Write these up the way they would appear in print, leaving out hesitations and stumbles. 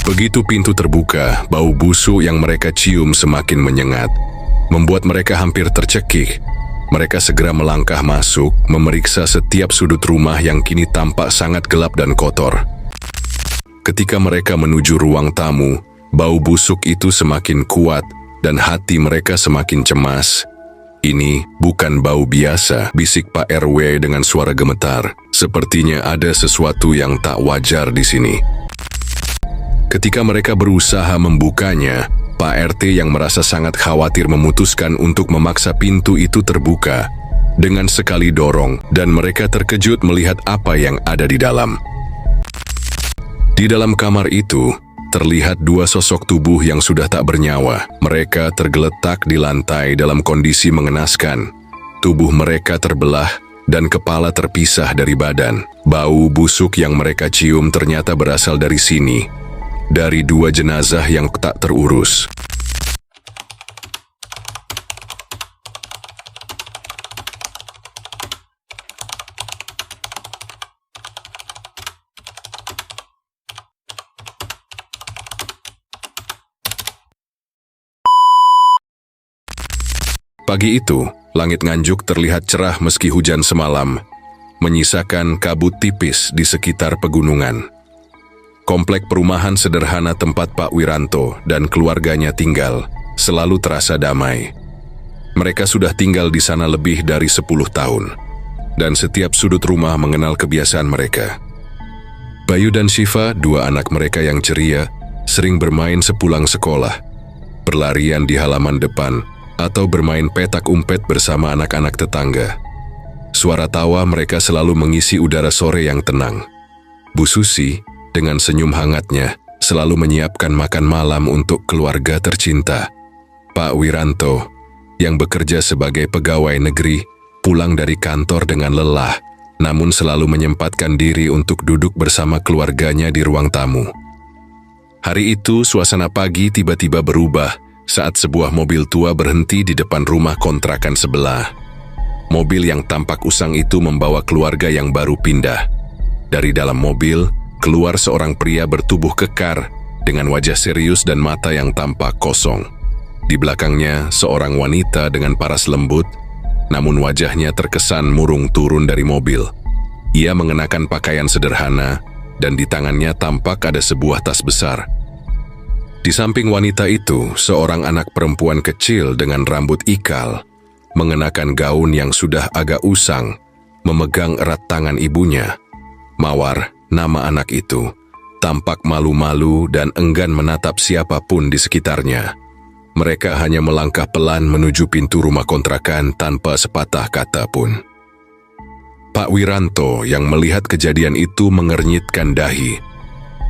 Begitu pintu terbuka, bau busuk yang mereka cium semakin menyengat, membuat mereka hampir tercekik. Mereka segera melangkah masuk, memeriksa setiap sudut rumah yang kini tampak sangat gelap dan kotor. Ketika mereka menuju ruang tamu, bau busuk itu semakin kuat dan hati mereka semakin cemas. "Ini bukan bau biasa," bisik Pak RW dengan suara gemetar. "Sepertinya ada sesuatu yang tak wajar di sini." Ketika mereka berusaha membukanya, Pak RT yang merasa sangat khawatir memutuskan untuk memaksa pintu itu terbuka dengan sekali dorong, dan mereka terkejut melihat apa yang ada di dalam. Di dalam kamar itu, terlihat dua sosok tubuh yang sudah tak bernyawa. Mereka tergeletak di lantai dalam kondisi mengenaskan. Tubuh mereka terbelah dan kepala terpisah dari badan. Bau busuk yang mereka cium ternyata berasal dari sini, dari dua jenazah yang tak terurus. Pagi itu, langit Nganjuk terlihat cerah meski hujan semalam, menyisakan kabut tipis di sekitar pegunungan. Komplek perumahan sederhana tempat Pak Wiranto dan keluarganya tinggal selalu terasa damai. Mereka sudah tinggal di sana lebih dari 10 tahun, dan setiap sudut rumah mengenal kebiasaan mereka. Bayu dan Syifa, dua anak mereka yang ceria, sering bermain sepulang sekolah, berlarian di halaman depan, atau bermain petak umpet bersama anak-anak tetangga. Suara tawa mereka selalu mengisi udara sore yang tenang. Bu Susi, dengan senyum hangatnya, selalu menyiapkan makan malam untuk keluarga tercinta. Pak Wiranto, yang bekerja sebagai pegawai negeri, pulang dari kantor dengan lelah, namun selalu menyempatkan diri untuk duduk bersama keluarganya di ruang tamu. Hari itu, suasana pagi tiba-tiba berubah saat sebuah mobil tua berhenti di depan rumah kontrakan sebelah. Mobil yang tampak usang itu membawa keluarga yang baru pindah. Dari dalam mobil, keluar seorang pria bertubuh kekar dengan wajah serius dan mata yang tampak kosong. Di belakangnya, seorang wanita dengan paras lembut, namun wajahnya terkesan murung turun dari mobil. Ia mengenakan pakaian sederhana, dan di tangannya tampak ada sebuah tas besar. Di samping wanita itu, seorang anak perempuan kecil dengan rambut ikal, mengenakan gaun yang sudah agak usang, memegang erat tangan ibunya. Mawar, nama anak itu, tampak malu-malu dan enggan menatap siapapun di sekitarnya. Mereka hanya melangkah pelan menuju pintu rumah kontrakan tanpa sepatah kata pun. Pak Wiranto yang melihat kejadian itu mengernyitkan dahi.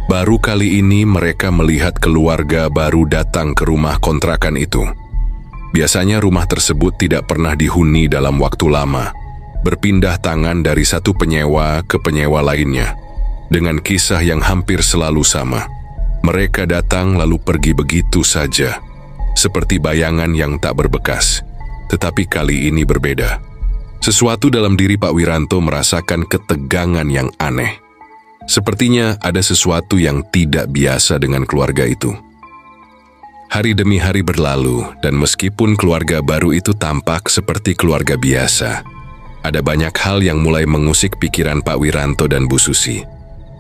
Baru kali ini mereka melihat keluarga baru datang ke rumah kontrakan itu. Biasanya rumah tersebut tidak pernah dihuni dalam waktu lama, berpindah tangan dari satu penyewa ke penyewa lainnya, dengan kisah yang hampir selalu sama. Mereka datang lalu pergi begitu saja, seperti bayangan yang tak berbekas. Tetapi kali ini berbeda. Sesuatu dalam diri Pak Wiranto merasakan ketegangan yang aneh. Sepertinya ada sesuatu yang tidak biasa dengan keluarga itu. Hari demi hari berlalu, dan meskipun keluarga baru itu tampak seperti keluarga biasa, ada banyak hal yang mulai mengusik pikiran Pak Wiranto dan Bu Susi.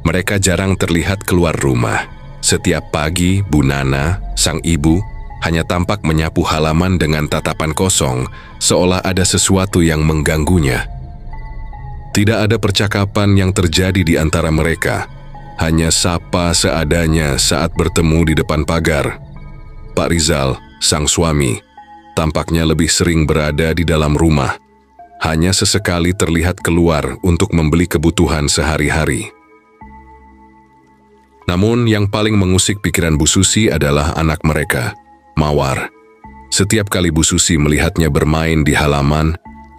Mereka jarang terlihat keluar rumah. Setiap pagi, Bu Nana, sang ibu, hanya tampak menyapu halaman dengan tatapan kosong, seolah ada sesuatu yang mengganggunya. Tidak ada percakapan yang terjadi di antara mereka, hanya sapa seadanya saat bertemu di depan pagar. Pak Rizal, sang suami, tampaknya lebih sering berada di dalam rumah, hanya sesekali terlihat keluar untuk membeli kebutuhan sehari-hari. Namun yang paling mengusik pikiran Bu Susi adalah anak mereka, Mawar. Setiap kali Bu Susi melihatnya bermain di halaman,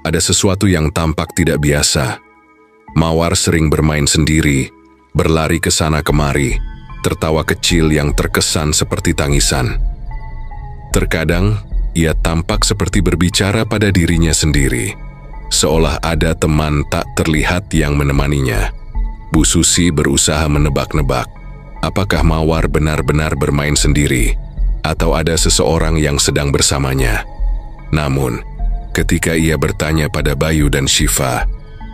ada sesuatu yang tampak tidak biasa. Mawar sering bermain sendiri, berlari ke sana kemari, tertawa kecil yang terkesan seperti tangisan. Terkadang, ia tampak seperti berbicara pada dirinya sendiri, seolah ada teman tak terlihat yang menemaninya. Bu Susi berusaha menebak-nebak, apakah Mawar benar-benar bermain sendiri atau ada seseorang yang sedang bersamanya. Namun, ketika ia bertanya pada Bayu dan Syifa,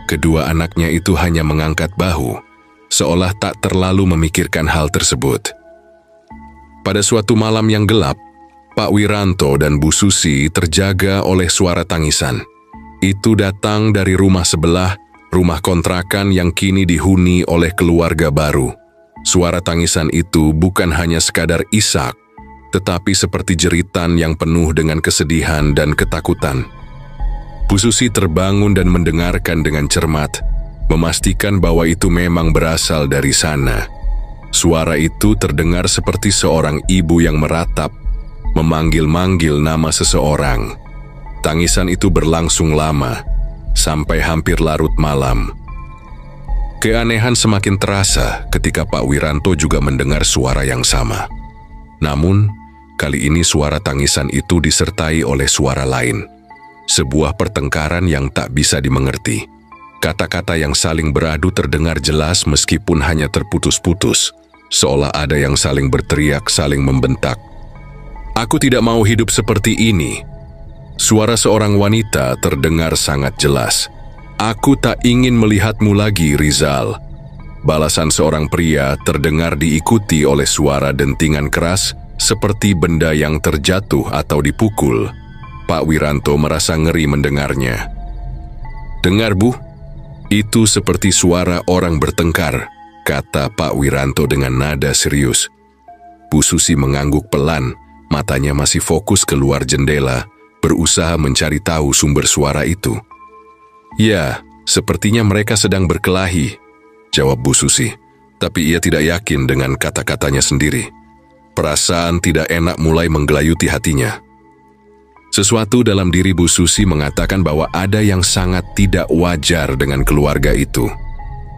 kedua anaknya itu hanya mengangkat bahu, seolah tak terlalu memikirkan hal tersebut. Pada suatu malam yang gelap, Pak Wiranto dan Bu Susi terjaga oleh suara tangisan. Itu datang dari rumah sebelah, rumah kontrakan yang kini dihuni oleh keluarga baru. Suara tangisan itu bukan hanya sekadar isak, tetapi seperti jeritan yang penuh dengan kesedihan dan ketakutan. Bu Susi terbangun dan mendengarkan dengan cermat, memastikan bahwa itu memang berasal dari sana. Suara itu terdengar seperti seorang ibu yang meratap, memanggil-manggil nama seseorang. Tangisan itu berlangsung lama, sampai hampir larut malam. Keanehan semakin terasa ketika Pak Wiranto juga mendengar suara yang sama. Namun, kali ini suara tangisan itu disertai oleh suara lain. Sebuah pertengkaran yang tak bisa dimengerti. Kata-kata yang saling beradu terdengar jelas meskipun hanya terputus-putus, seolah ada yang saling berteriak, saling membentak. "Aku tidak mau hidup seperti ini." Suara seorang wanita terdengar sangat jelas. "Aku tak ingin melihatmu lagi, Rizal." Balasan seorang pria terdengar diikuti oleh suara dentingan keras seperti benda yang terjatuh atau dipukul. Pak Wiranto merasa ngeri mendengarnya. "Dengar, Bu, itu seperti suara orang bertengkar," kata Pak Wiranto dengan nada serius. Bu Susi mengangguk pelan, matanya masih fokus keluar jendela, berusaha mencari tahu sumber suara itu. "Ya, sepertinya mereka sedang berkelahi," jawab Bu Susi, tapi ia tidak yakin dengan kata-katanya sendiri. Perasaan tidak enak mulai menggelayuti hatinya. Sesuatu dalam diri Bu Susi mengatakan bahwa ada yang sangat tidak wajar dengan keluarga itu.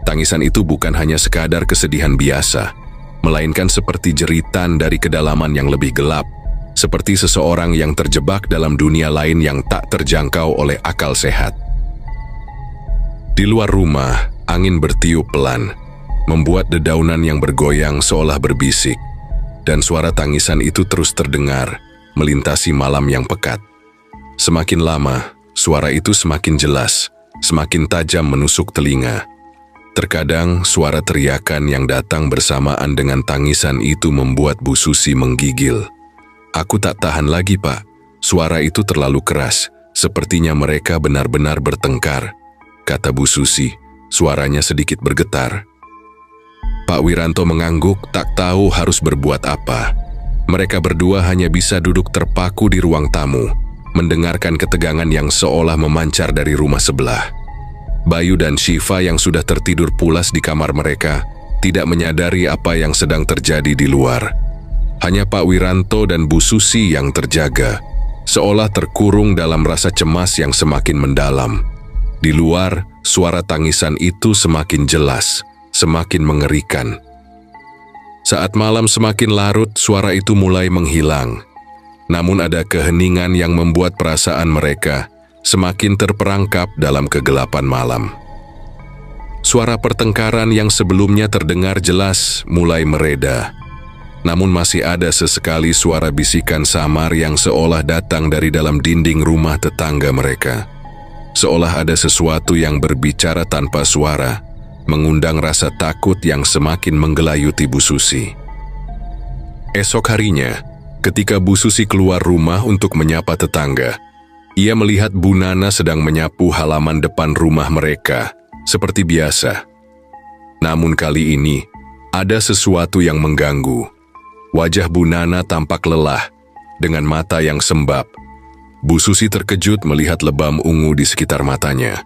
Tangisan itu bukan hanya sekadar kesedihan biasa, melainkan seperti jeritan dari kedalaman yang lebih gelap, seperti seseorang yang terjebak dalam dunia lain yang tak terjangkau oleh akal sehat. Di luar rumah, angin bertiup pelan, membuat dedaunan yang bergoyang seolah berbisik, dan suara tangisan itu terus terdengar, melintasi malam yang pekat. Semakin lama, suara itu semakin jelas, semakin tajam menusuk telinga. Terkadang, suara teriakan yang datang bersamaan dengan tangisan itu membuat Bu Susi menggigil. "Aku tak tahan lagi, Pak. Suara itu terlalu keras, sepertinya mereka benar-benar bertengkar," kata Bu Susi, suaranya sedikit bergetar. Pak Wiranto mengangguk, tak tahu harus berbuat apa. Mereka berdua hanya bisa duduk terpaku di ruang tamu, mendengarkan ketegangan yang seolah memancar dari rumah sebelah. Bayu dan Syifa yang sudah tertidur pulas di kamar mereka, tidak menyadari apa yang sedang terjadi di luar. Hanya Pak Wiranto dan Bu Susi yang terjaga, seolah terkurung dalam rasa cemas yang semakin mendalam. Di luar, suara tangisan itu semakin jelas, semakin mengerikan. Saat malam semakin larut, suara itu mulai menghilang. Namun ada keheningan yang membuat perasaan mereka semakin terperangkap dalam kegelapan malam. Suara pertengkaran yang sebelumnya terdengar jelas mulai mereda. Namun masih ada sesekali suara bisikan samar yang seolah datang dari dalam dinding rumah tetangga mereka. Seolah ada sesuatu yang berbicara tanpa suara, mengundang rasa takut yang semakin menggelayuti Bu Susi. Esok harinya, ketika Bu Susi keluar rumah untuk menyapa tetangga, ia melihat Bu Nana sedang menyapu halaman depan rumah mereka, seperti biasa. Namun kali ini, ada sesuatu yang mengganggu. Wajah Bu Nana tampak lelah, dengan mata yang sembab. Bu Susi terkejut melihat lebam ungu di sekitar matanya.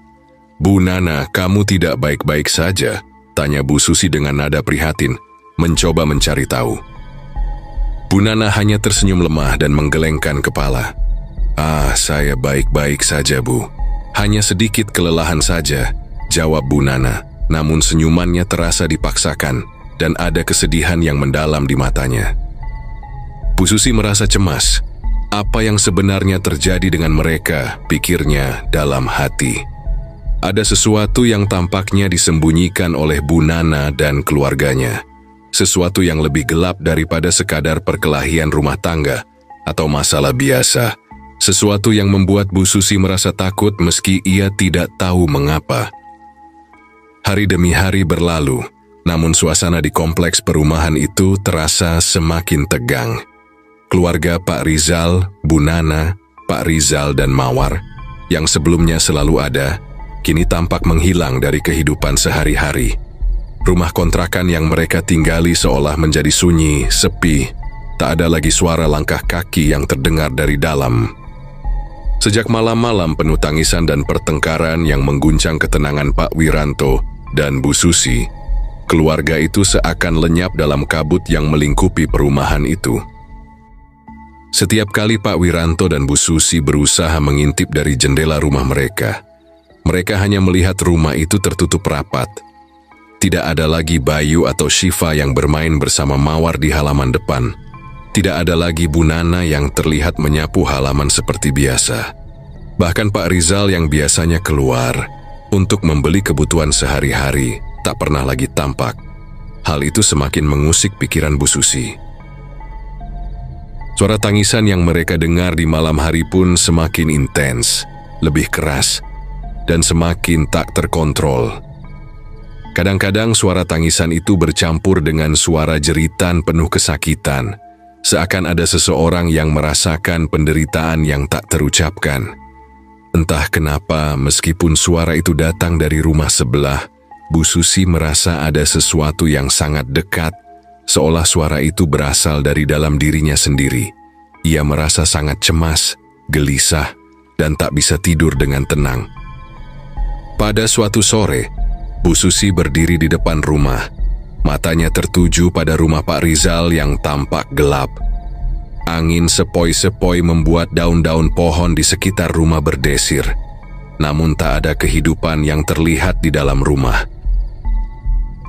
"Bu Nana, kamu tidak baik-baik saja?" tanya Bu Susi dengan nada prihatin, mencoba mencari tahu. Bu Nana hanya tersenyum lemah dan menggelengkan kepala. "Ah, saya baik-baik saja, Bu. Hanya sedikit kelelahan saja," jawab Bu Nana. Namun senyumannya terasa dipaksakan, dan ada kesedihan yang mendalam di matanya. Bu Susi merasa cemas. Apa yang sebenarnya terjadi dengan mereka, pikirnya dalam hati. Ada sesuatu yang tampaknya disembunyikan oleh Bu Nana dan keluarganya. sesuatu yang lebih gelap daripada sekadar perkelahian rumah tangga atau masalah biasa. Sesuatu yang membuat Bu Susi merasa takut meski ia tidak tahu mengapa. Hari demi hari berlalu, namun suasana di kompleks perumahan itu terasa semakin tegang. Keluarga Pak Rizal, Bu Nana, Pak Rizal dan Mawar, yang sebelumnya selalu ada, kini tampak menghilang dari kehidupan sehari-hari. Rumah kontrakan yang mereka tinggali seolah menjadi sunyi, sepi. Tak ada lagi suara langkah kaki yang terdengar dari dalam. Sejak malam-malam penuh tangisan dan pertengkaran yang mengguncang ketenangan Pak Wiranto dan Bu Susi, keluarga itu seakan lenyap dalam kabut yang melingkupi perumahan itu. Setiap kali Pak Wiranto dan Bu Susi berusaha mengintip dari jendela rumah mereka, mereka hanya melihat rumah itu tertutup rapat. Tidak ada lagi Bayu atau Syifa yang bermain bersama Mawar di halaman depan. Tidak ada lagi Bu Nana yang terlihat menyapu halaman seperti biasa. Bahkan Pak Rizal yang biasanya keluar untuk membeli kebutuhan sehari-hari tak pernah lagi tampak. Hal itu semakin mengusik pikiran Bu Susi. Suara tangisan yang mereka dengar di malam hari pun semakin intens, lebih keras, dan semakin tak terkontrol. Kadang-kadang suara tangisan itu bercampur dengan suara jeritan penuh kesakitan, seakan ada seseorang yang merasakan penderitaan yang tak terucapkan. Entah kenapa, meskipun suara itu datang dari rumah sebelah, Bu Susi merasa ada sesuatu yang sangat dekat, seolah suara itu berasal dari dalam dirinya sendiri. Ia merasa sangat cemas, gelisah, dan tak bisa tidur dengan tenang. Pada suatu sore, Bu Susi berdiri di depan rumah. Matanya tertuju pada rumah Pak Rizal yang tampak gelap. Angin sepoi-sepoi membuat daun-daun pohon di sekitar rumah berdesir. Namun tak ada kehidupan yang terlihat di dalam rumah.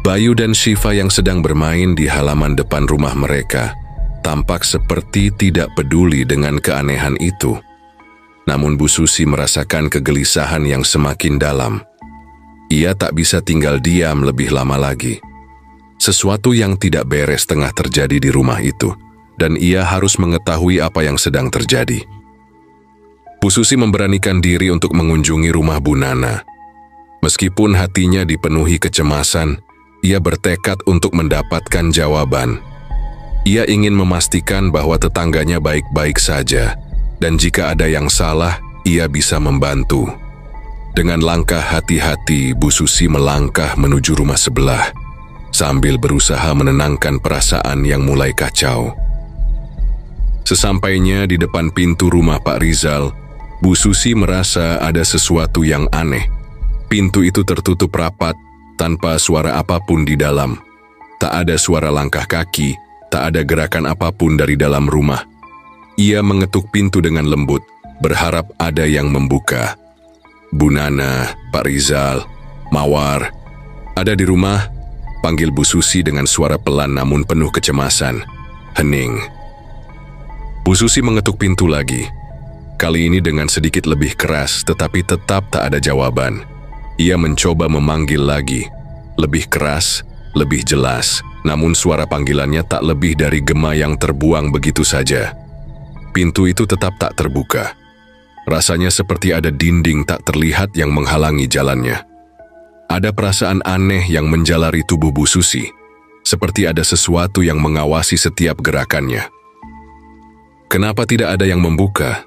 Bayu dan Syifa yang sedang bermain di halaman depan rumah mereka tampak seperti tidak peduli dengan keanehan itu. Namun Bu Susi merasakan kegelisahan yang semakin dalam. Ia tak bisa tinggal diam lebih lama lagi. Sesuatu yang tidak beres tengah terjadi di rumah itu, dan ia harus mengetahui apa yang sedang terjadi. Bu Susi memberanikan diri untuk mengunjungi rumah Bu Nana. Meskipun hatinya dipenuhi kecemasan, ia bertekad untuk mendapatkan jawaban. Ia ingin memastikan bahwa tetangganya baik-baik saja, dan jika ada yang salah, ia bisa membantu. Dengan langkah hati-hati, Bu Susi melangkah menuju rumah sebelah, sambil berusaha menenangkan perasaan yang mulai kacau. Sesampainya di depan pintu rumah Pak Rizal, Bu Susi merasa ada sesuatu yang aneh. Pintu itu tertutup rapat, tanpa suara apapun di dalam. Tak ada suara langkah kaki, tak ada gerakan apapun dari dalam rumah. Ia mengetuk pintu dengan lembut, berharap ada yang membuka. Bu Nana, Pak Rizal, Mawar, ada di rumah? Panggil Bu Susi dengan suara pelan namun penuh kecemasan. Hening. Bu Susi mengetuk pintu lagi. Kali ini dengan sedikit lebih keras, tetapi tetap tak ada jawaban. Ia mencoba memanggil lagi. Lebih keras, lebih jelas, namun suara panggilannya tak lebih dari gema yang terbuang begitu saja. Pintu itu tetap tak terbuka. Rasanya seperti ada dinding tak terlihat yang menghalangi jalannya. Ada perasaan aneh yang menjalari tubuh Bu Susi, seperti ada sesuatu yang mengawasi setiap gerakannya. Kenapa tidak ada yang membuka?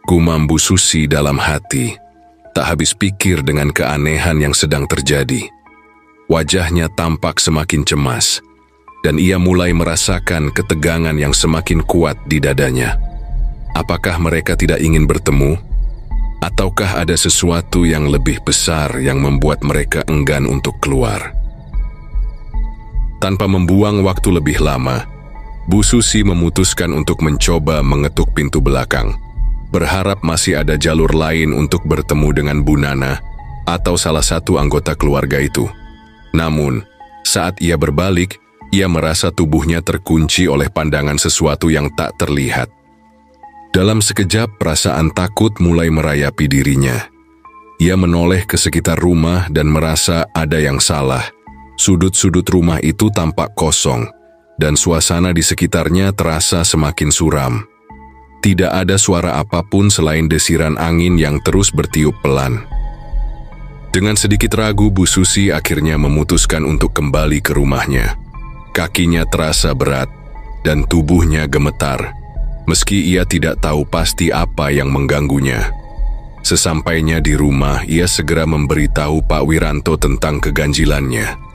Gumam Bu Susi dalam hati, tak habis pikir dengan keanehan yang sedang terjadi. Wajahnya tampak semakin cemas, dan ia mulai merasakan ketegangan yang semakin kuat di dadanya. Apakah mereka tidak ingin bertemu? Ataukah ada sesuatu yang lebih besar yang membuat mereka enggan untuk keluar? Tanpa membuang waktu lebih lama, Bu Susi memutuskan untuk mencoba mengetuk pintu belakang, berharap masih ada jalur lain untuk bertemu dengan Bu Nana atau salah satu anggota keluarga itu. Namun, saat ia berbalik, ia merasa tubuhnya terkunci oleh pandangan sesuatu yang tak terlihat. Dalam sekejap, perasaan takut mulai merayapi dirinya. Ia menoleh ke sekitar rumah dan merasa ada yang salah. Sudut-sudut rumah itu tampak kosong, dan suasana di sekitarnya terasa semakin suram. Tidak ada suara apapun selain desiran angin yang terus bertiup pelan. Dengan sedikit ragu, Bu Susi akhirnya memutuskan untuk kembali ke rumahnya. Kakinya terasa berat dan tubuhnya gemetar, meski ia tidak tahu pasti apa yang mengganggunya. Sesampainya di rumah, ia segera memberitahu Pak Wiranto tentang keganjilannya.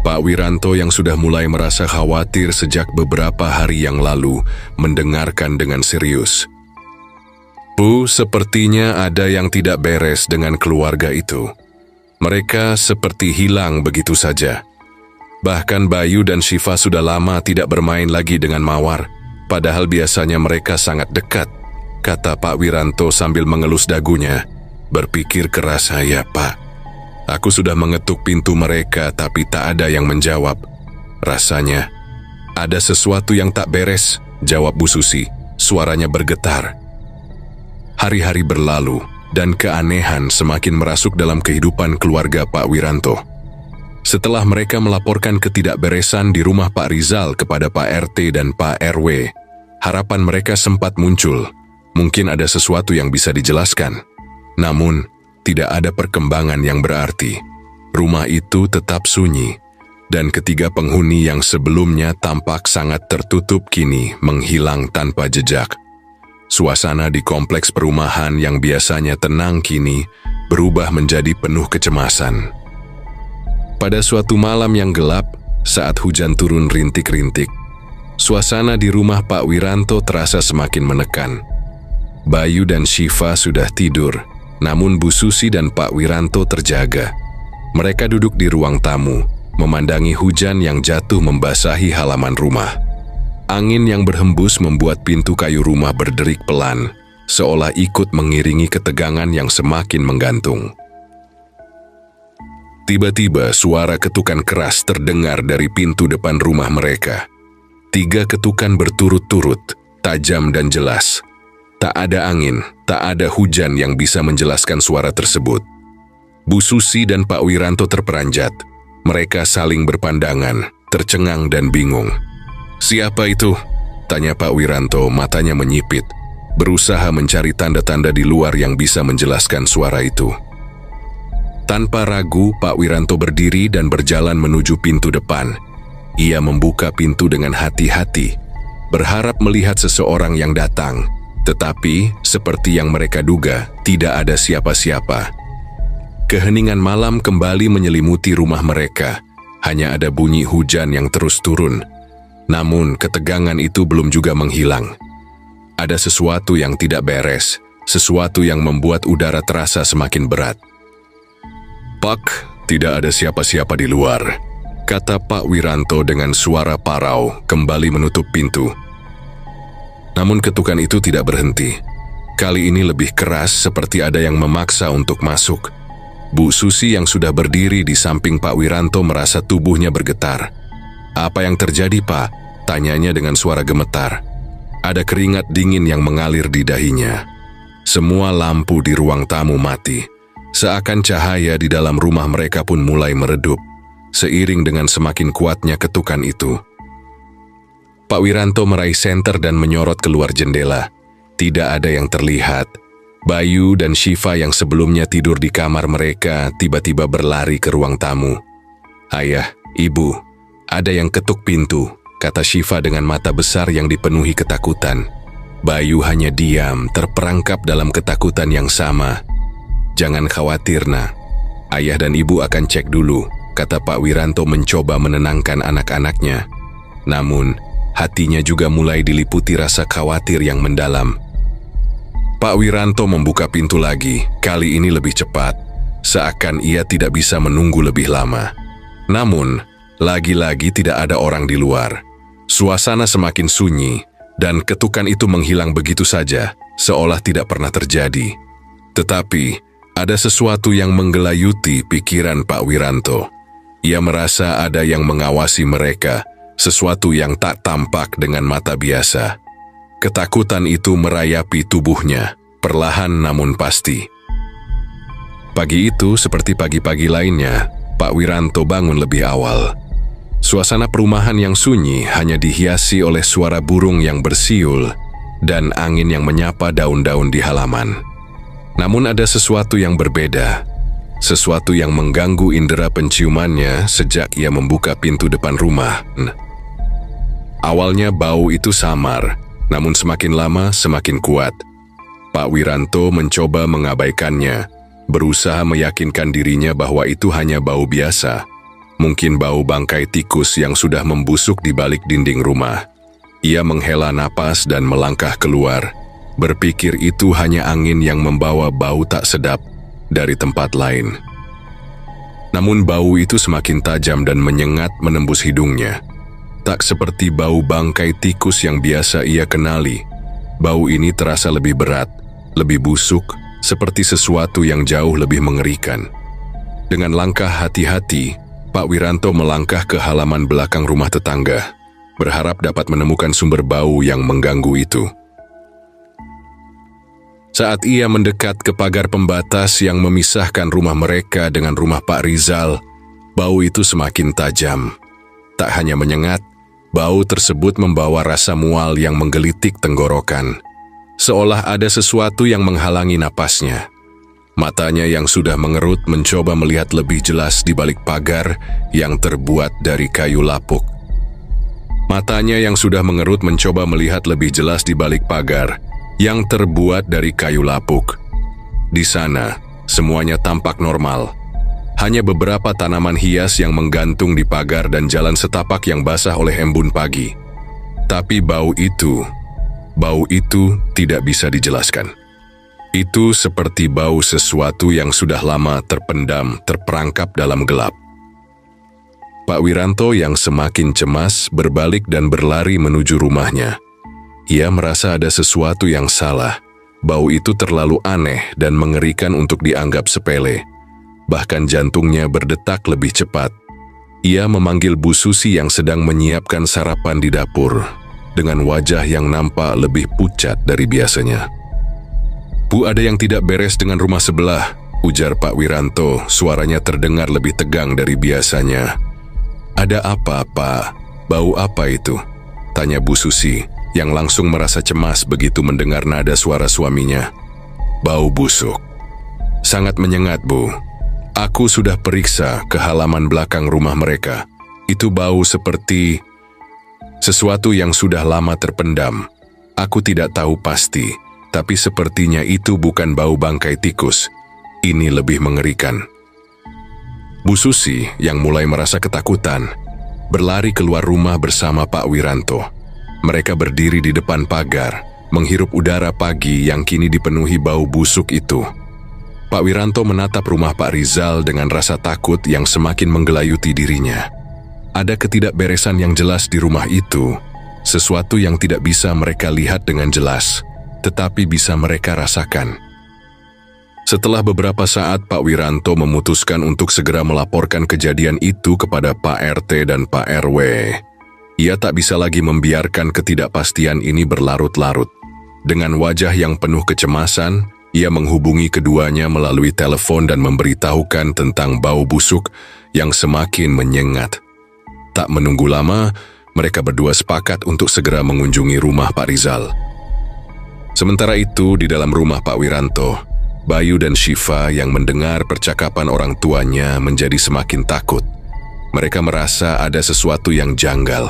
Pak Wiranto yang sudah mulai merasa khawatir sejak beberapa hari yang lalu mendengarkan dengan serius. Bu, sepertinya ada yang tidak beres dengan keluarga itu. Mereka seperti hilang begitu saja. Bahkan Bayu dan Syifa sudah lama tidak bermain lagi dengan Mawar, padahal biasanya mereka sangat dekat, kata Pak Wiranto sambil mengelus dagunya. Berpikir keras saya, Pak. Aku sudah mengetuk pintu mereka tapi tak ada yang menjawab. Rasanya ada sesuatu yang tak beres, jawab Bu Susi. Suaranya bergetar. Hari-hari berlalu dan keanehan semakin merasuk dalam kehidupan keluarga Pak Wiranto. Setelah mereka melaporkan ketidakberesan di rumah Pak Rizal kepada Pak RT dan Pak RW, harapan mereka sempat muncul. Mungkin ada sesuatu yang bisa dijelaskan. Namun, tidak ada perkembangan yang berarti. Rumah itu tetap sunyi, dan ketiga penghuni yang sebelumnya tampak sangat tertutup kini menghilang tanpa jejak. Suasana di kompleks perumahan yang biasanya tenang kini berubah menjadi penuh kecemasan. Pada suatu malam yang gelap, saat hujan turun rintik-rintik, suasana di rumah Pak Wiranto terasa semakin menekan. Bayu dan Syifa sudah tidur, namun Bu Susi dan Pak Wiranto terjaga. Mereka duduk di ruang tamu, memandangi hujan yang jatuh membasahi halaman rumah. Angin yang berhembus membuat pintu kayu rumah berderik pelan, seolah ikut mengiringi ketegangan yang semakin menggantung. Tiba-tiba suara ketukan keras terdengar dari pintu depan rumah mereka. 3 ketukan berturut-turut, tajam dan jelas. Tak ada angin, tak ada hujan yang bisa menjelaskan suara tersebut. Bu Susi dan Pak Wiranto terperanjat. Mereka saling berpandangan, tercengang dan bingung. "Siapa itu?" tanya Pak Wiranto, matanya menyipit, berusaha mencari tanda-tanda di luar yang bisa menjelaskan suara itu. Tanpa ragu, Pak Wiranto berdiri dan berjalan menuju pintu depan. Ia membuka pintu dengan hati-hati, berharap melihat seseorang yang datang. Tetapi, seperti yang mereka duga, tidak ada siapa-siapa. Keheningan malam kembali menyelimuti rumah mereka. Hanya ada bunyi hujan yang terus turun. Namun, ketegangan itu belum juga menghilang. Ada sesuatu yang tidak beres, sesuatu yang membuat udara terasa semakin berat. "Pak, tidak ada siapa-siapa di luar," kata Pak Wiranto dengan suara parau, kembali menutup pintu. Namun ketukan itu tidak berhenti. Kali ini lebih keras, seperti ada yang memaksa untuk masuk. Bu Susi yang sudah berdiri di samping Pak Wiranto merasa tubuhnya bergetar. "Apa yang terjadi, Pak?" tanyanya dengan suara gemetar. Ada keringat dingin yang mengalir di dahinya. Semua lampu di ruang tamu mati. Seakan cahaya di dalam rumah mereka pun mulai meredup, seiring dengan semakin kuatnya ketukan itu. Pak Wiranto meraih senter dan menyorot keluar jendela. Tidak ada yang terlihat. Bayu dan Syifa yang sebelumnya tidur di kamar mereka tiba-tiba berlari ke ruang tamu. "Ayah, Ibu, ada yang ketuk pintu," kata Syifa dengan mata besar yang dipenuhi ketakutan. Bayu hanya diam, terperangkap dalam ketakutan yang sama. "Jangan khawatir, Nak. Ayah dan Ibu akan cek dulu," kata Pak Wiranto mencoba menenangkan anak-anaknya. Namun, hatinya juga mulai diliputi rasa khawatir yang mendalam. Pak Wiranto membuka pintu lagi, kali ini lebih cepat, seakan ia tidak bisa menunggu lebih lama. Namun, lagi-lagi tidak ada orang di luar. Suasana semakin sunyi, dan ketukan itu menghilang begitu saja, seolah tidak pernah terjadi. Tetapi, ada sesuatu yang menggelayuti pikiran Pak Wiranto. Ia merasa ada yang mengawasi mereka, sesuatu yang tak tampak dengan mata biasa. Ketakutan itu merayapi tubuhnya, perlahan namun pasti. Pagi itu, seperti pagi-pagi lainnya, Pak Wiranto bangun lebih awal. Suasana perumahan yang sunyi hanya dihiasi oleh suara burung yang bersiul dan angin yang menyapa daun-daun di halaman. Namun ada sesuatu yang berbeda, sesuatu yang mengganggu indera penciumannya sejak ia membuka pintu depan rumah. Awalnya bau itu samar, namun semakin lama semakin kuat. Pak Wiranto mencoba mengabaikannya, berusaha meyakinkan dirinya bahwa itu hanya bau biasa. Mungkin bau bangkai tikus yang sudah membusuk di balik dinding rumah. Ia menghela napas dan melangkah keluar, berpikir itu hanya angin yang membawa bau tak sedap dari tempat lain. Namun bau itu semakin tajam dan menyengat menembus hidungnya. Tak seperti bau bangkai tikus yang biasa ia kenali. Bau ini terasa lebih berat, lebih busuk, seperti sesuatu yang jauh lebih mengerikan. Dengan langkah hati-hati, Pak Wiranto melangkah ke halaman belakang rumah tetangga, berharap dapat menemukan sumber bau yang mengganggu itu. Saat ia mendekat ke pagar pembatas yang memisahkan rumah mereka dengan rumah Pak Rizal, bau itu semakin tajam. Tak hanya menyengat, bau tersebut membawa rasa mual yang menggelitik tenggorokan, seolah ada sesuatu yang menghalangi napasnya. Matanya yang sudah mengerut mencoba melihat lebih jelas di balik pagar yang terbuat dari kayu lapuk. Matanya yang sudah mengerut mencoba melihat lebih jelas di balik pagar yang terbuat dari kayu lapuk. Di sana, semuanya tampak normal. Hanya beberapa tanaman hias yang menggantung di pagar dan jalan setapak yang basah oleh embun pagi. Tapi bau itu tidak bisa dijelaskan. Itu seperti bau sesuatu yang sudah lama terpendam, terperangkap dalam gelap. Pak Wiranto yang semakin cemas berbalik dan berlari menuju rumahnya. Ia merasa ada sesuatu yang salah. Bau itu terlalu aneh dan mengerikan untuk dianggap sepele. Bahkan jantungnya berdetak lebih cepat. Ia memanggil Bu Susi yang sedang menyiapkan sarapan di dapur, dengan wajah yang nampak lebih pucat dari biasanya. "Bu, ada yang tidak beres dengan rumah sebelah," ujar Pak Wiranto, suaranya terdengar lebih tegang dari biasanya. "Ada apa, Pak? Bau apa itu?" tanya Bu Susi, yang langsung merasa cemas begitu mendengar nada suara suaminya. "Bau busuk. Sangat menyengat, Bu. Aku sudah periksa ke halaman belakang rumah mereka. Itu bau seperti sesuatu yang sudah lama terpendam. Aku tidak tahu pasti, tapi sepertinya itu bukan bau bangkai tikus. Ini lebih mengerikan." Bu Susi yang mulai merasa ketakutan, berlari keluar rumah bersama Pak Wiranto. Mereka berdiri di depan pagar, menghirup udara pagi yang kini dipenuhi bau busuk itu. Pak Wiranto menatap rumah Pak Rizal dengan rasa takut yang semakin menggelayuti dirinya. Ada ketidakberesan yang jelas di rumah itu, sesuatu yang tidak bisa mereka lihat dengan jelas, tetapi bisa mereka rasakan. Setelah beberapa saat, Pak Wiranto memutuskan untuk segera melaporkan kejadian itu kepada Pak RT dan Pak RW. Ia tak bisa lagi membiarkan ketidakpastian ini berlarut-larut. Dengan wajah yang penuh kecemasan, ia menghubungi keduanya melalui telepon dan memberitahukan tentang bau busuk yang semakin menyengat. Tak menunggu lama, mereka berdua sepakat untuk segera mengunjungi rumah Pak Rizal. Sementara itu, di dalam rumah Pak Wiranto, Bayu dan Syifa yang mendengar percakapan orang tuanya menjadi semakin takut. Mereka merasa ada sesuatu yang janggal,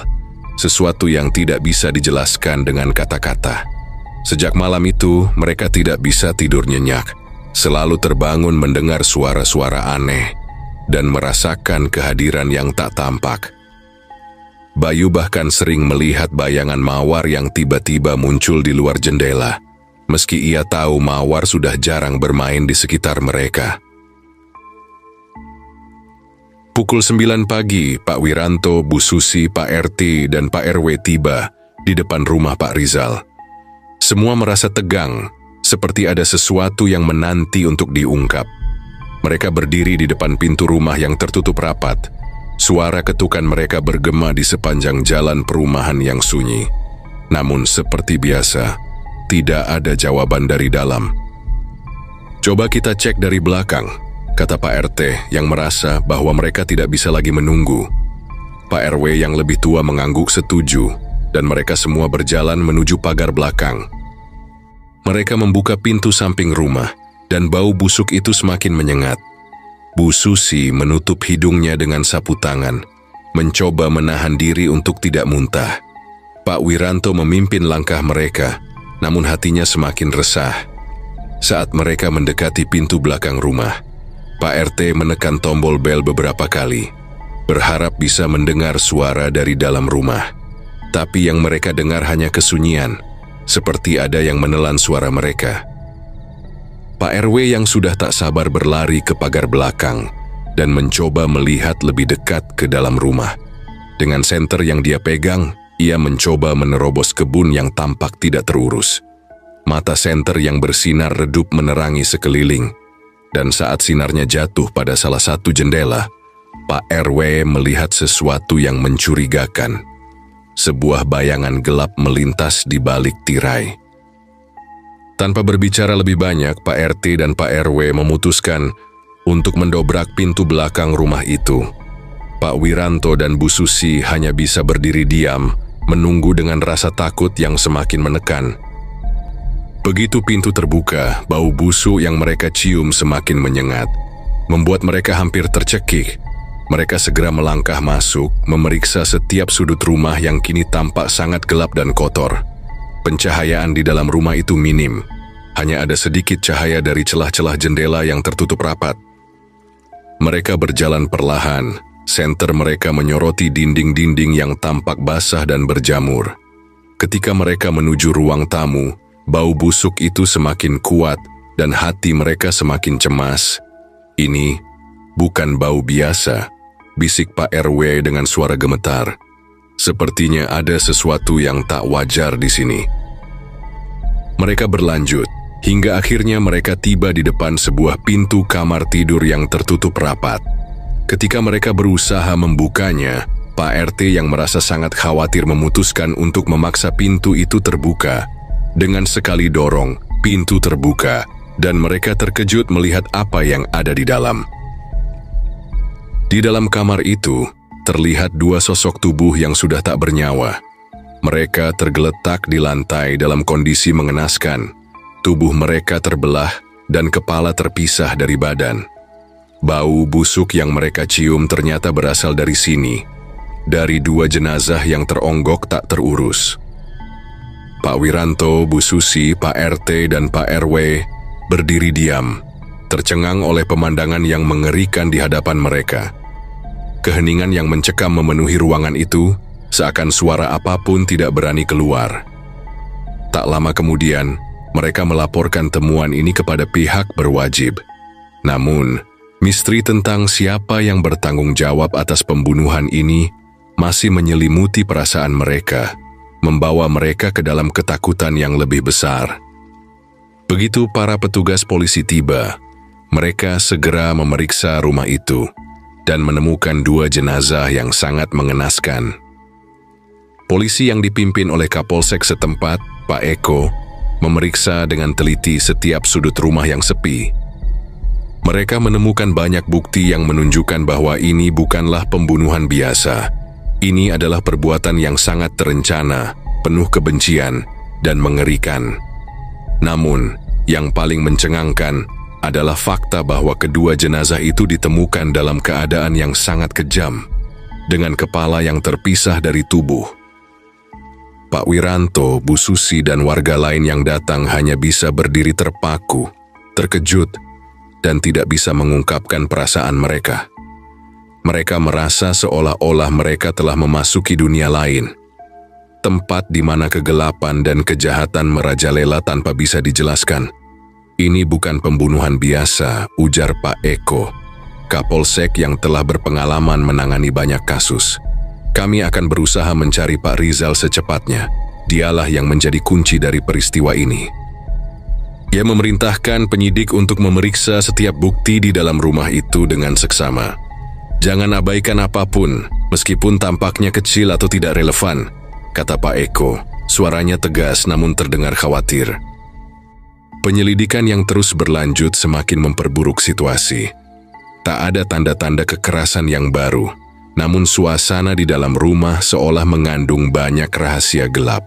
sesuatu yang tidak bisa dijelaskan dengan kata-kata. Sejak malam itu, mereka tidak bisa tidur nyenyak, selalu terbangun mendengar suara-suara aneh dan merasakan kehadiran yang tak tampak. Bayu bahkan sering melihat bayangan mawar yang tiba-tiba muncul di luar jendela, meski ia tahu mawar sudah jarang bermain di sekitar mereka. Pukul 9 pagi, Pak Wiranto, Bu Susi, Pak RT, dan Pak RW tiba di depan rumah Pak Rizal. Semua merasa tegang, seperti ada sesuatu yang menanti untuk diungkap. Mereka berdiri di depan pintu rumah yang tertutup rapat. Suara ketukan mereka bergema di sepanjang jalan perumahan yang sunyi. Namun seperti biasa, tidak ada jawaban dari dalam. "Coba kita cek dari belakang," kata Pak RT yang merasa bahwa mereka tidak bisa lagi menunggu. Pak RW yang lebih tua mengangguk setuju, dan mereka semua berjalan menuju pagar belakang. Mereka membuka pintu samping rumah, dan bau busuk itu semakin menyengat. Bu Susi menutup hidungnya dengan sapu tangan, mencoba menahan diri untuk tidak muntah. Pak Wiranto memimpin langkah mereka, namun hatinya semakin resah. Saat mereka mendekati pintu belakang rumah, Pak RT menekan tombol bel beberapa kali, berharap bisa mendengar suara dari dalam rumah. Tapi yang mereka dengar hanya kesunyian, seperti ada yang menelan suara mereka. Pak RW yang sudah tak sabar berlari ke pagar belakang dan mencoba melihat lebih dekat ke dalam rumah. Dengan senter yang dia pegang, ia mencoba menerobos kebun yang tampak tidak terurus. Mata senter yang bersinar redup menerangi sekeliling, dan saat sinarnya jatuh pada salah satu jendela, Pak RW melihat sesuatu yang mencurigakan. Sebuah bayangan gelap melintas di balik tirai. Tanpa berbicara lebih banyak, Pak RT dan Pak RW memutuskan untuk mendobrak pintu belakang rumah itu. Pak Wiranto dan Bu Susi hanya bisa berdiri diam, menunggu dengan rasa takut yang semakin menekan. Begitu pintu terbuka, bau busuk yang mereka cium semakin menyengat, membuat mereka hampir tercekik. Mereka segera melangkah masuk, memeriksa setiap sudut rumah yang kini tampak sangat gelap dan kotor. Pencahayaan di dalam rumah itu minim. Hanya ada sedikit cahaya dari celah-celah jendela yang tertutup rapat. Mereka berjalan perlahan, senter mereka menyoroti dinding-dinding yang tampak basah dan berjamur. Ketika mereka menuju ruang tamu, bau busuk itu semakin kuat dan hati mereka semakin cemas. Ini bukan bau biasa, bisik Pak RW dengan suara gemetar. Sepertinya ada sesuatu yang tak wajar di sini. Mereka berlanjut, hingga akhirnya mereka tiba di depan sebuah pintu kamar tidur yang tertutup rapat. Ketika mereka berusaha membukanya, Pak RT yang merasa sangat khawatir memutuskan untuk memaksa pintu itu terbuka. Dengan sekali dorong, pintu terbuka, dan mereka terkejut melihat apa yang ada di dalam. Di dalam kamar itu, terlihat dua sosok tubuh yang sudah tak bernyawa. Mereka tergeletak di lantai dalam kondisi mengenaskan. Tubuh mereka terbelah dan kepala terpisah dari badan. Bau busuk yang mereka cium ternyata berasal dari sini, dari dua jenazah yang teronggok tak terurus. Pak Wiranto, Bu Susi, Pak RT, dan Pak RW berdiri diam, tercengang oleh pemandangan yang mengerikan di hadapan mereka. Keheningan yang mencekam memenuhi ruangan itu, seakan suara apapun tidak berani keluar. Tak lama kemudian, mereka melaporkan temuan ini kepada pihak berwajib. Namun, misteri tentang siapa yang bertanggung jawab atas pembunuhan ini masih menyelimuti perasaan mereka, membawa mereka ke dalam ketakutan yang lebih besar. Begitu para petugas polisi tiba, mereka segera memeriksa rumah itu dan menemukan dua jenazah yang sangat mengenaskan. Polisi yang dipimpin oleh Kapolsek setempat, Pak Eko, memeriksa dengan teliti setiap sudut rumah yang sepi. Mereka menemukan banyak bukti yang menunjukkan bahwa ini bukanlah pembunuhan biasa. Ini adalah perbuatan yang sangat terencana, penuh kebencian, dan mengerikan. Namun, yang paling mencengangkan adalah fakta bahwa kedua jenazah itu ditemukan dalam keadaan yang sangat kejam, dengan kepala yang terpisah dari tubuh. Pak Wiranto, Bu Susi, dan warga lain yang datang hanya bisa berdiri terpaku, terkejut, dan tidak bisa mengungkapkan perasaan mereka. Mereka merasa seolah-olah mereka telah memasuki dunia lain, tempat di mana kegelapan dan kejahatan merajalela tanpa bisa dijelaskan. Ini bukan pembunuhan biasa, ujar Pak Eko, Kapolsek yang telah berpengalaman menangani banyak kasus. Kami akan berusaha mencari Pak Rizal secepatnya. Dialah yang menjadi kunci dari peristiwa ini. Ia memerintahkan penyidik untuk memeriksa setiap bukti di dalam rumah itu dengan seksama. Jangan abaikan apapun, meskipun tampaknya kecil atau tidak relevan, kata Pak Eko. Suaranya tegas namun terdengar khawatir. Penyelidikan yang terus berlanjut semakin memperburuk situasi. Tak ada tanda-tanda kekerasan yang baru, namun suasana di dalam rumah seolah mengandung banyak rahasia gelap.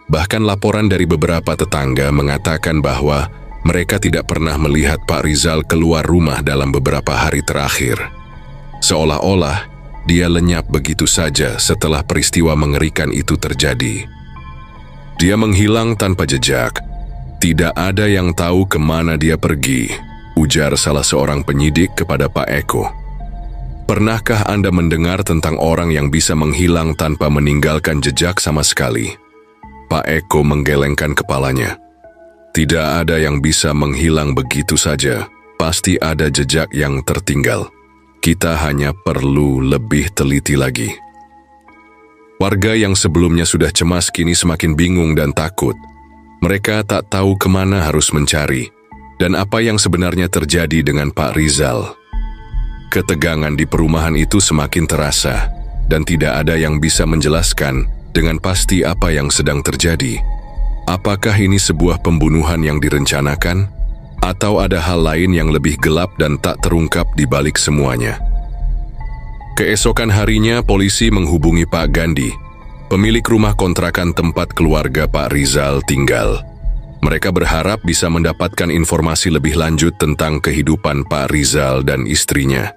Bahkan laporan dari beberapa tetangga mengatakan bahwa mereka tidak pernah melihat Pak Rizal keluar rumah dalam beberapa hari terakhir. Seolah-olah dia lenyap begitu saja setelah peristiwa mengerikan itu terjadi. Dia menghilang tanpa jejak. Tidak ada yang tahu kemana dia pergi, ujar salah seorang penyidik kepada Pak Eko. Pernahkah Anda mendengar tentang orang yang bisa menghilang tanpa meninggalkan jejak sama sekali? Pak Eko menggelengkan kepalanya. Tidak ada yang bisa menghilang begitu saja. Pasti ada jejak yang tertinggal. Kita hanya perlu lebih teliti lagi. Warga yang sebelumnya sudah cemas kini semakin bingung dan takut. Mereka tak tahu kemana harus mencari dan apa yang sebenarnya terjadi dengan Pak Rizal. Ketegangan di perumahan itu semakin terasa dan tidak ada yang bisa menjelaskan dengan pasti apa yang sedang terjadi. Apakah ini sebuah pembunuhan yang direncanakan? Atau ada hal lain yang lebih gelap dan tak terungkap di balik semuanya? Keesokan harinya, polisi menghubungi Pak Gandhi, pemilik rumah kontrakan tempat keluarga Pak Rizal tinggal. Mereka berharap bisa mendapatkan informasi lebih lanjut tentang kehidupan Pak Rizal dan istrinya.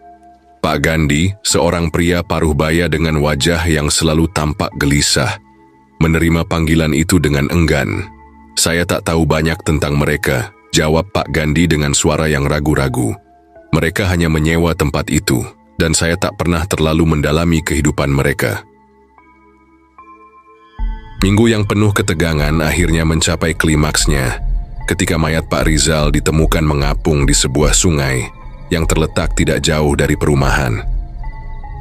Pak Gandhi, seorang pria paruh baya dengan wajah yang selalu tampak gelisah, menerima panggilan itu dengan enggan. Saya tak tahu banyak tentang mereka, jawab Pak Gandhi dengan suara yang ragu-ragu. Mereka hanya menyewa tempat itu, dan saya tak pernah terlalu mendalami kehidupan mereka. Minggu yang penuh ketegangan akhirnya mencapai klimaksnya ketika mayat Pak Rizal ditemukan mengapung di sebuah sungai yang terletak tidak jauh dari perumahan.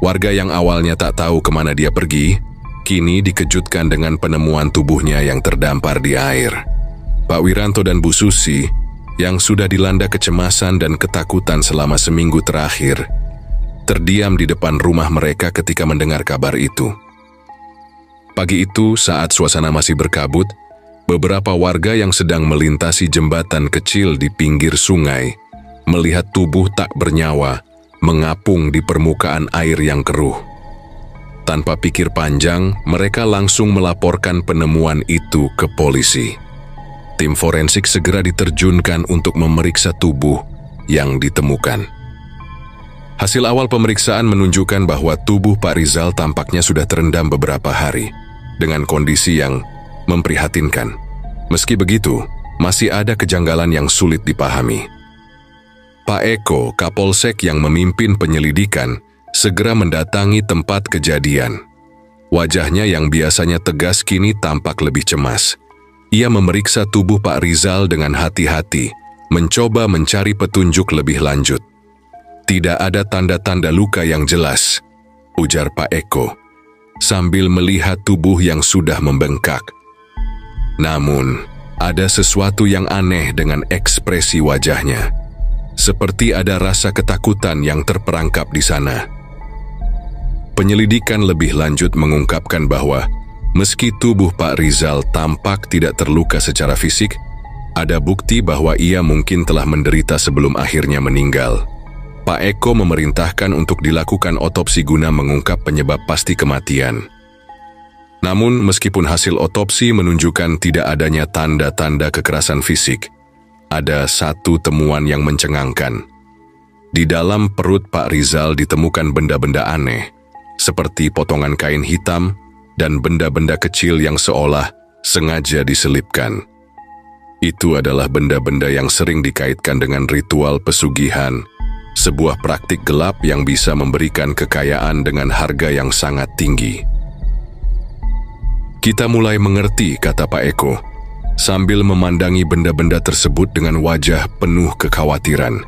Warga yang awalnya tak tahu kemana dia pergi, kini dikejutkan dengan penemuan tubuhnya yang terdampar di air. Pak Wiranto dan Bu Susi, yang sudah dilanda kecemasan dan ketakutan selama seminggu terakhir, terdiam di depan rumah mereka ketika mendengar kabar itu. Pagi itu, saat suasana masih berkabut, beberapa warga yang sedang melintasi jembatan kecil di pinggir sungai melihat tubuh tak bernyawa mengapung di permukaan air yang keruh. Tanpa pikir panjang, mereka langsung melaporkan penemuan itu ke polisi. Tim forensik segera diterjunkan untuk memeriksa tubuh yang ditemukan. Hasil awal pemeriksaan menunjukkan bahwa tubuh Pak Rizal tampaknya sudah terendam beberapa hari, dengan kondisi yang memprihatinkan. Meski begitu, masih ada kejanggalan yang sulit dipahami. Pak Eko, Kapolsek yang memimpin penyelidikan, segera mendatangi tempat kejadian. Wajahnya yang biasanya tegas kini tampak lebih cemas. Ia memeriksa tubuh Pak Rizal dengan hati-hati, mencoba mencari petunjuk lebih lanjut. Tidak ada tanda-tanda luka yang jelas, ujar Pak Eko, sambil melihat tubuh yang sudah membengkak. Namun, ada sesuatu yang aneh dengan ekspresi wajahnya. Seperti ada rasa ketakutan yang terperangkap di sana. Penyelidikan lebih lanjut mengungkapkan bahwa meski tubuh Pak Rizal tampak tidak terluka secara fisik, ada bukti bahwa ia mungkin telah menderita sebelum akhirnya meninggal. Pak Eko memerintahkan untuk dilakukan otopsi guna mengungkap penyebab pasti kematian. Namun, meskipun hasil otopsi menunjukkan tidak adanya tanda-tanda kekerasan fisik, ada satu temuan yang mencengangkan. Di dalam perut Pak Rizal ditemukan benda-benda aneh, seperti potongan kain hitam dan benda-benda kecil yang seolah sengaja diselipkan. Itu adalah benda-benda yang sering dikaitkan dengan ritual pesugihan, sebuah praktik gelap yang bisa memberikan kekayaan dengan harga yang sangat tinggi. Kita mulai mengerti, kata Pak Eko, sambil memandangi benda-benda tersebut dengan wajah penuh kekhawatiran.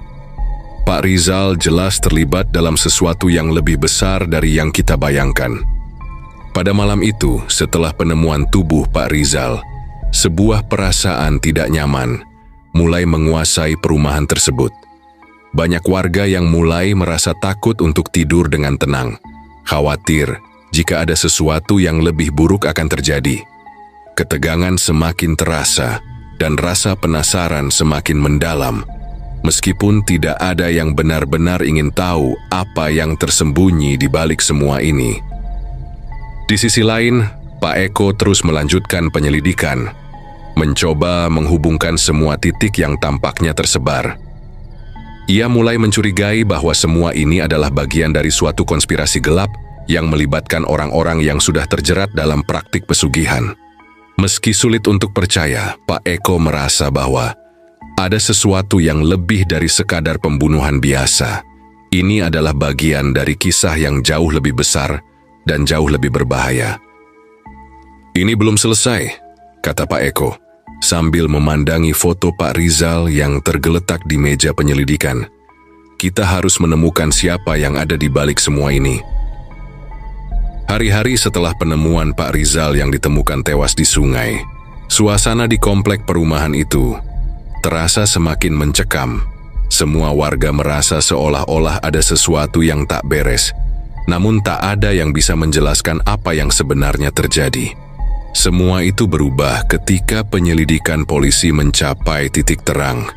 Pak Rizal jelas terlibat dalam sesuatu yang lebih besar dari yang kita bayangkan. Pada malam itu, setelah penemuan tubuh Pak Rizal, sebuah perasaan tidak nyaman mulai menguasai perumahan tersebut. Banyak warga yang mulai merasa takut untuk tidur dengan tenang, khawatir jika ada sesuatu yang lebih buruk akan terjadi. Ketegangan semakin terasa dan rasa penasaran semakin mendalam. Meskipun tidak ada yang benar-benar ingin tahu apa yang tersembunyi di balik semua ini. Di sisi lain, Pak Eko terus melanjutkan penyelidikan, mencoba menghubungkan semua titik yang tampaknya tersebar. Ia mulai mencurigai bahwa semua ini adalah bagian dari suatu konspirasi gelap yang melibatkan orang-orang yang sudah terjerat dalam praktik pesugihan. Meski sulit untuk percaya, Pak Eko merasa bahwa ada sesuatu yang lebih dari sekadar pembunuhan biasa. Ini adalah bagian dari kisah yang jauh lebih besar dan jauh lebih berbahaya. Ini belum selesai, kata Pak Eko, sambil memandangi foto Pak Rizal yang tergeletak di meja penyelidikan. Kita harus menemukan siapa yang ada di balik semua ini. Hari-hari setelah penemuan Pak Rizal yang ditemukan tewas di sungai, suasana di komplek perumahan itu terasa semakin mencekam. Semua warga merasa seolah-olah ada sesuatu yang tak beres, namun tak ada yang bisa menjelaskan apa yang sebenarnya terjadi. Semua itu berubah ketika penyelidikan polisi mencapai titik terang.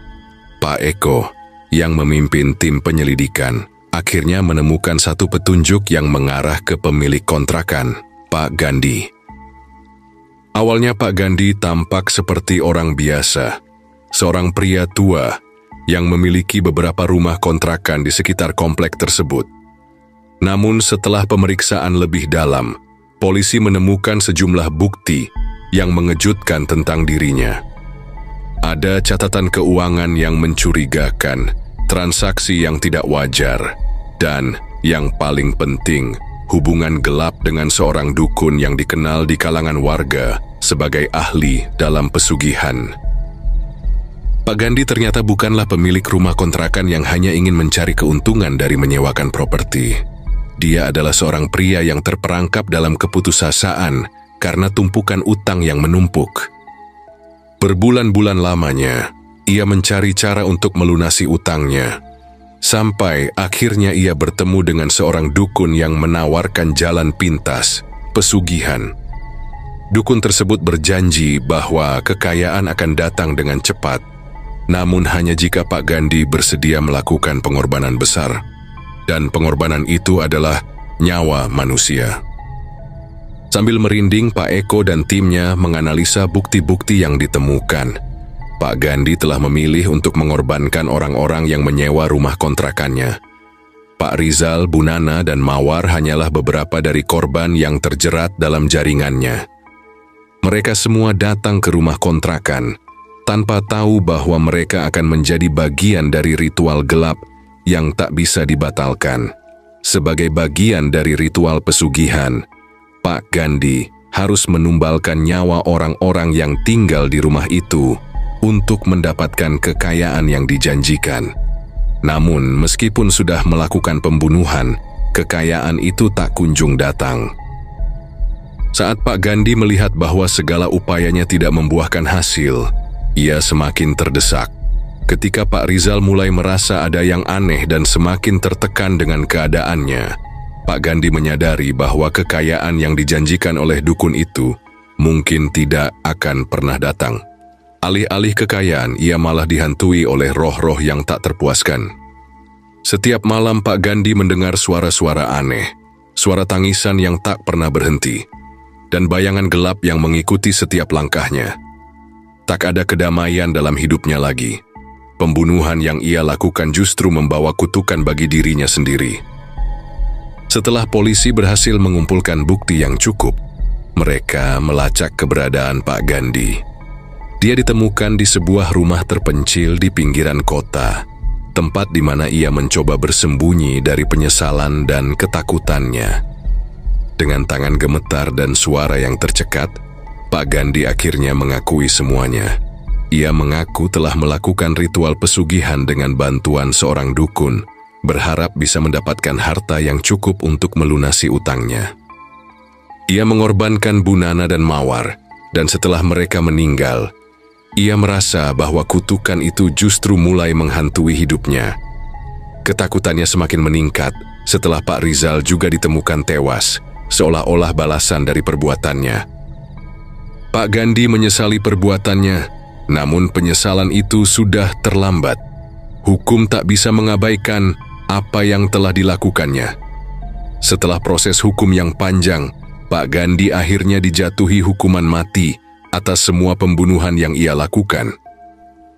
Pak Eko, yang memimpin tim penyelidikan, akhirnya menemukan satu petunjuk yang mengarah ke pemilik kontrakan, Pak Gandhi. Awalnya Pak Gandhi tampak seperti orang biasa, seorang pria tua yang memiliki beberapa rumah kontrakan di sekitar komplek tersebut. Namun setelah pemeriksaan lebih dalam, polisi menemukan sejumlah bukti yang mengejutkan tentang dirinya. Ada catatan keuangan yang mencurigakan, transaksi yang tidak wajar, dan yang paling penting, hubungan gelap dengan seorang dukun yang dikenal di kalangan warga sebagai ahli dalam pesugihan. Pak Gandhi ternyata bukanlah pemilik rumah kontrakan yang hanya ingin mencari keuntungan dari menyewakan properti. Dia adalah seorang pria yang terperangkap dalam keputusasaan karena tumpukan utang yang menumpuk. Berbulan-bulan lamanya, ia mencari cara untuk melunasi utangnya. Sampai akhirnya ia bertemu dengan seorang dukun yang menawarkan jalan pintas, pesugihan. Dukun tersebut berjanji bahwa kekayaan akan datang dengan cepat, namun hanya jika Pak Gandhi bersedia melakukan pengorbanan besar. Dan pengorbanan itu adalah nyawa manusia. Sambil merinding, Pak Eko dan timnya menganalisa bukti-bukti yang ditemukan. Pak Gandhi telah memilih untuk mengorbankan orang-orang yang menyewa rumah kontrakannya. Pak Rizal, Bu Nana, dan Mawar hanyalah beberapa dari korban yang terjerat dalam jaringannya. Mereka semua datang ke rumah kontrakan tanpa tahu bahwa mereka akan menjadi bagian dari ritual gelap yang tak bisa dibatalkan. Sebagai bagian dari ritual pesugihan, Pak Gandhi harus menumbalkan nyawa orang-orang yang tinggal di rumah itu untuk mendapatkan kekayaan yang dijanjikan. Namun, meskipun sudah melakukan pembunuhan, kekayaan itu tak kunjung datang. Saat Pak Gandhi melihat bahwa segala upayanya tidak membuahkan hasil, ia semakin terdesak. Ketika Pak Rizal mulai merasa ada yang aneh dan semakin tertekan dengan keadaannya, Pak Gandhi menyadari bahwa kekayaan yang dijanjikan oleh dukun itu mungkin tidak akan pernah datang. Alih-alih kekayaan, ia malah dihantui oleh roh-roh yang tak terpuaskan. Setiap malam Pak Gandhi mendengar suara-suara aneh, suara tangisan yang tak pernah berhenti, dan bayangan gelap yang mengikuti setiap langkahnya. Tak ada kedamaian dalam hidupnya lagi. Pembunuhan yang ia lakukan justru membawa kutukan bagi dirinya sendiri. Setelah polisi berhasil mengumpulkan bukti yang cukup, mereka melacak keberadaan Pak Gandhi. Dia ditemukan di sebuah rumah terpencil di pinggiran kota, tempat di mana ia mencoba bersembunyi dari penyesalan dan ketakutannya. Dengan tangan gemetar dan suara yang tercekat, Pak Gandhi akhirnya mengakui semuanya. Ia mengaku telah melakukan ritual pesugihan dengan bantuan seorang dukun, berharap bisa mendapatkan harta yang cukup untuk melunasi utangnya. Ia mengorbankan Bu Nana dan Mawar, dan setelah mereka meninggal, ia merasa bahwa kutukan itu justru mulai menghantui hidupnya. Ketakutannya semakin meningkat setelah Pak Rizal juga ditemukan tewas, seolah-olah balasan dari perbuatannya. Pak Gandhi menyesali perbuatannya, namun penyesalan itu sudah terlambat. Hukum tak bisa mengabaikan apa yang telah dilakukannya. Setelah proses hukum yang panjang, Pak Gandhi akhirnya dijatuhi hukuman mati atas semua pembunuhan yang ia lakukan.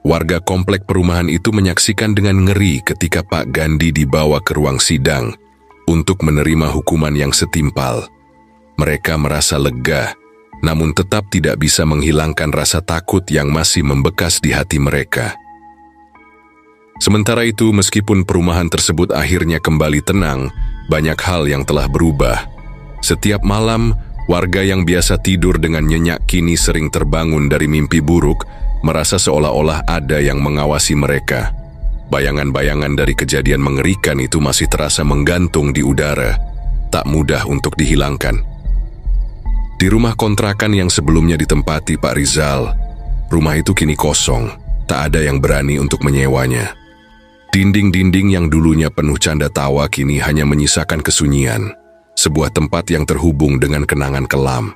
Warga komplek perumahan itu menyaksikan dengan ngeri ketika Pak Gandhi dibawa ke ruang sidang untuk menerima hukuman yang setimpal. Mereka merasa lega, namun tetap tidak bisa menghilangkan rasa takut yang masih membekas di hati mereka. Sementara itu, meskipun perumahan tersebut akhirnya kembali tenang, banyak hal yang telah berubah. Setiap malam, warga yang biasa tidur dengan nyenyak kini sering terbangun dari mimpi buruk, merasa seolah-olah ada yang mengawasi mereka. Bayangan-bayangan dari kejadian mengerikan itu masih terasa menggantung di udara, tak mudah untuk dihilangkan. Di rumah kontrakan yang sebelumnya ditempati Pak Rizal, rumah itu kini kosong, tak ada yang berani untuk menyewanya. Dinding-dinding yang dulunya penuh canda tawa kini hanya menyisakan kesunyian, sebuah tempat yang terhubung dengan kenangan kelam.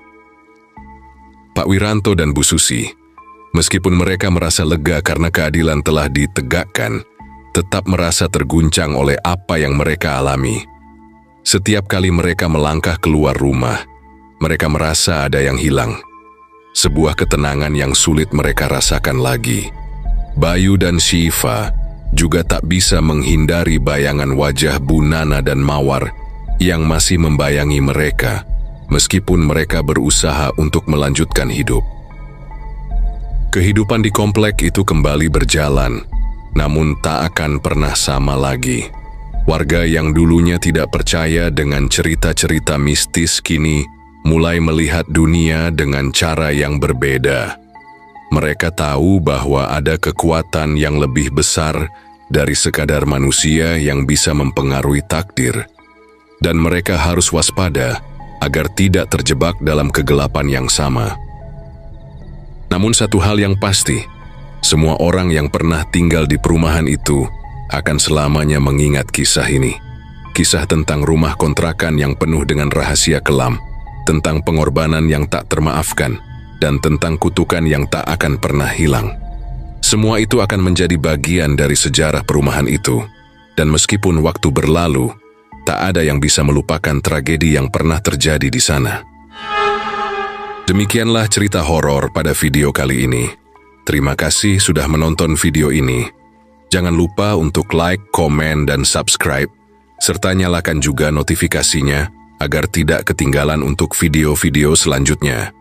Pak Wiranto dan Bu Susi, meskipun mereka merasa lega karena keadilan telah ditegakkan, tetap merasa terguncang oleh apa yang mereka alami. Setiap kali mereka melangkah keluar rumah, mereka merasa ada yang hilang. Sebuah ketenangan yang sulit mereka rasakan lagi. Bayu dan Syifa juga tak bisa menghindari bayangan wajah Bu Nana dan Mawar yang masih membayangi mereka, meskipun mereka berusaha untuk melanjutkan hidup. Kehidupan di komplek itu kembali berjalan, namun tak akan pernah sama lagi. Warga yang dulunya tidak percaya dengan cerita-cerita mistis kini mulai melihat dunia dengan cara yang berbeda. Mereka tahu bahwa ada kekuatan yang lebih besar dari sekadar manusia yang bisa mempengaruhi takdir, dan mereka harus waspada agar tidak terjebak dalam kegelapan yang sama. Namun satu hal yang pasti, semua orang yang pernah tinggal di perumahan itu akan selamanya mengingat kisah ini. Kisah tentang rumah kontrakan yang penuh dengan rahasia kelam, tentang pengorbanan yang tak termaafkan, dan tentang kutukan yang tak akan pernah hilang. Semua itu akan menjadi bagian dari sejarah perumahan itu, dan meskipun waktu berlalu, tak ada yang bisa melupakan tragedi yang pernah terjadi di sana. Demikianlah cerita horor pada video kali ini. Terima kasih sudah menonton video ini. Jangan lupa untuk like, komen, dan subscribe, serta nyalakan juga notifikasinya agar tidak ketinggalan untuk video-video selanjutnya.